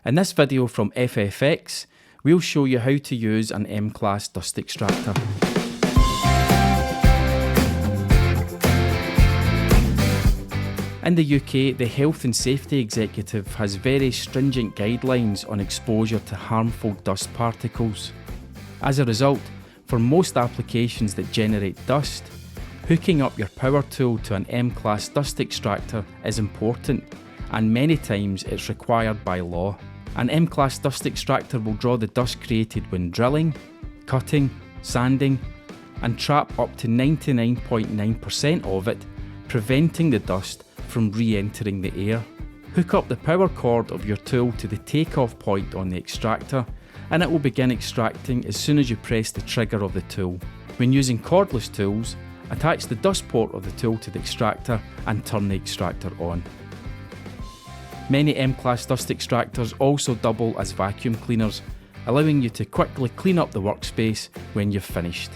In this video from FFX, we'll show you how to use an M-Class dust extractor. In the UK, the Health and Safety Executive has very stringent guidelines on exposure to harmful dust particles. As a result, for most applications that generate dust, hooking up your power tool to an M-Class dust extractor is important, and many times it's required by law. An M-Class dust extractor will draw the dust created when drilling, cutting, sanding, and trap up to 99.9% of it, preventing the dust from re-entering the air. Hook up the power cord of your tool to the takeoff point on the extractor, and it will begin extracting as soon as you press the trigger of the tool. When using cordless tools, attach the dust port of the tool to the extractor and turn the extractor on. Many M-Class dust extractors also double as vacuum cleaners, allowing you to quickly clean up the workspace when you've finished.